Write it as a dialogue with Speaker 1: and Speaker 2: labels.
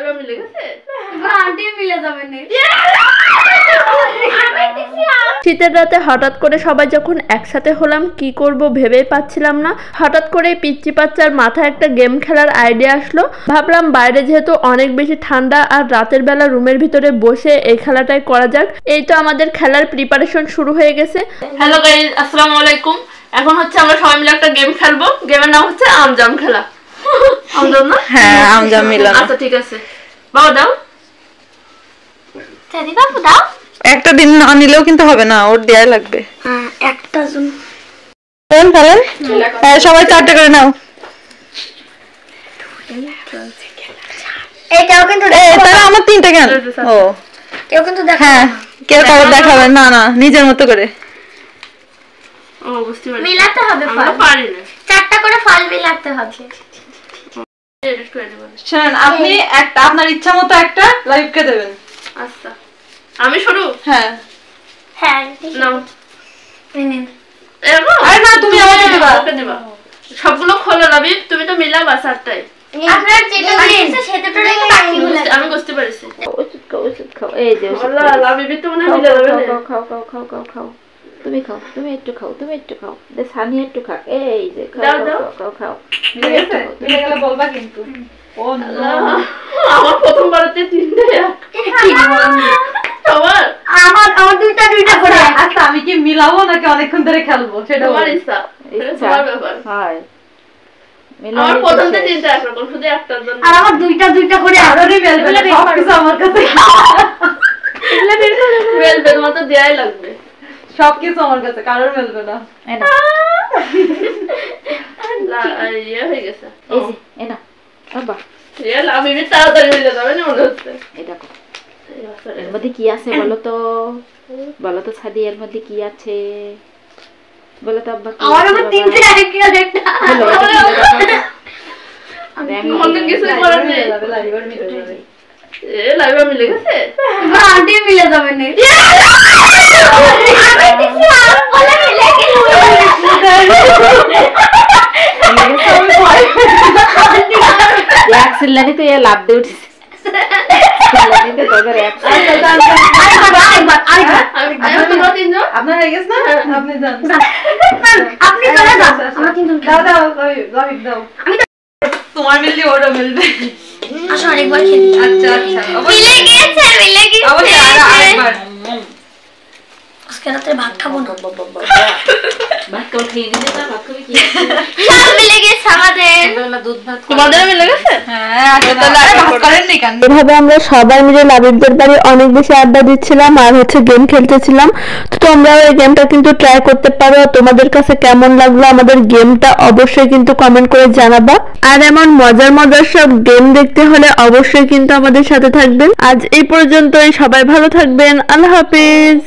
Speaker 1: লাইভা মিলে গেছে
Speaker 2: আন্টি মিলে যাবে না
Speaker 3: শীতের রাতে হঠাৎ করে সবাই যখন একসাথে হলাম কি করব ভেবেই পাচ্ছিলাম না। হঠাৎ করে পিচ্চি বাচ্চার মাথায় একটা গেম খেলার আইডিয়া আসলো। ভাবলাম বাইরে যেহেতু অনেক বেশি ঠান্ডা আর রাতের বেলা রুমের ভিতরে বসে এই খেলাটাই করা যাক। এই তো আমাদের খেলার প্রিপারেশন শুরু হয়ে গেছে।
Speaker 1: হ্যালো গাইস, আসসালামু আলাইকুম। এখন হচ্ছে আমরা সবাই মিলে একটা গেম খেলবো। গেমের নাম হচ্ছে আমজাম খেলা। আমজাম না?
Speaker 3: হ্যাঁ, আমজাম মিলানো।
Speaker 1: আচ্ছা ঠিক আছে, বাবা দাও।
Speaker 2: চাঁদি বাবু দাও।
Speaker 3: একটা দিন না নিলেও কিন্তু হবে না, ওর দেয়া লাগবে।
Speaker 2: হ্যাঁ, একটা জন
Speaker 3: ফেলেন সবাই 4টা করে নাও।
Speaker 2: এটাও কিন্তু
Speaker 3: তাহলে আমার 3টা কেন? ও
Speaker 2: কেউ কিন্তু দেখো।
Speaker 3: হ্যাঁ, কেউ কারো দেখাবে না, না নিজের মতো করে।
Speaker 1: ও বুঝতে পারছি,
Speaker 2: মিলাতে হবে ফল।
Speaker 1: আমরা পারি না।
Speaker 2: 4টা করে ফল মিলাতে হবে।
Speaker 1: এডিট করে দেব।
Speaker 3: শুনুন, আপনি একটা আপনার ইচ্ছা মতো একটা লাইভকে দেবেন।
Speaker 1: আচ্ছা, আমি শুরু।
Speaker 3: হ্যাঁ
Speaker 2: হ্যাঁ,
Speaker 1: নাও।
Speaker 2: নিন।
Speaker 3: আরে না, তুমি আমাকে দিবা।
Speaker 1: ওকে দিবা। সবগুলো খোলো লাবি, তুমি তো মিলাবা 4টাই।
Speaker 2: আপনার যেটা দিয়েছে সেটাটা রেখে বাকিগুলো
Speaker 1: আমি বুঝতে পারছি।
Speaker 3: ওষুধ খাও, এই যে
Speaker 1: আল্লাহ, লাবি তো মনে মিলে যাবে না।
Speaker 3: খাও খাও খাও খাও খাও, তুমি খাও, তুমি একটু খাও, তুমি একটু খাও, দে সানি একটু খা, এই যে খাও খাও খাও খাও।
Speaker 1: মিলে গেছে?
Speaker 3: মিলে গেলে বলবা কিন্তু। ও না,
Speaker 1: আমার প্রথমবারতে 3টে সবার।
Speaker 2: আমার দুইটা করে।
Speaker 3: আচ্ছা আমি কি মিলাবো নাকি অনেকক্ষণ ধরে খেলবো সেটা
Speaker 1: তোমার ইচ্ছা, তোমার ব্যাপার।
Speaker 3: হয়
Speaker 1: আমার প্রথমতে 3টা একরকম, শুধু একটার জন্য।
Speaker 2: আর আমার দুইটা করে
Speaker 3: আরোরই মেলবে না, সবকিছু আমার কাছে।
Speaker 1: মেলবে মতো দেয়াই লাগবে।
Speaker 3: সবকিছু আমার কাছে, কারোর মেলবে না।
Speaker 1: ইয়ে হয়ে গেছে।
Speaker 3: এই যে এটা বাবা,
Speaker 1: ইয়ে লাবি তাড়াতাড়ি মিলে যাবে না মনে হচ্ছে।
Speaker 3: এটা কো এর মধ্যে কি আছে বলো তো, বলো তো ছাদি, এর মধ্যে কি আছে বলো তো আব্বা।
Speaker 2: আমার আবার 3টে আরেকটা একটা।
Speaker 1: অন্য কিছু করার নেই। লাইভা মিলে গেছে?
Speaker 2: আন্টি মিলে যাবে না
Speaker 3: তো লাভ দিয়ে উঠেছে। আপনার হয়ে গেছে না? আপনি যান,
Speaker 2: আপনি চলে যান।
Speaker 3: তোমার মিললে ওটা মিলবে।
Speaker 2: আসো আরেকবার খেলি।
Speaker 3: আচ্ছা আচ্ছা,
Speaker 2: মিলে গেছে।
Speaker 3: অবশ্যই আরেকবার।
Speaker 2: আজকে রাতে ভাত খাবো না।
Speaker 3: ভাত খাও, খেয়ে নিলে না, ভাত খাবে কি?
Speaker 2: সব মিলে গেছে আমাদের।
Speaker 3: দুধ ভাত
Speaker 1: তোমাদের মিলে গেছে?
Speaker 3: হ্যাঁ, এভাবে আমরা সবাই মিলে লাবিবদের বাড়ি অনেক বেশি আড্ডা দিচ্ছিলাম আর হচ্ছে গেম খেলতেছিলাম। তো তোমরাও এই গেমটা কিন্তু ট্রাই করতে পারো। তোমাদের কাছে কেমন লাগলো আমাদের গেমটা অবশ্যই কিন্তু কমেন্ট করে জানাবা। আর এমন মজার মজার সব গেম দেখতে হলে অবশ্যই কিন্তু আমাদের সাথে থাকবেন। আজ এই পর্যন্তই, সবাই ভালো থাকবেন। আল্লাহ হাফিজ।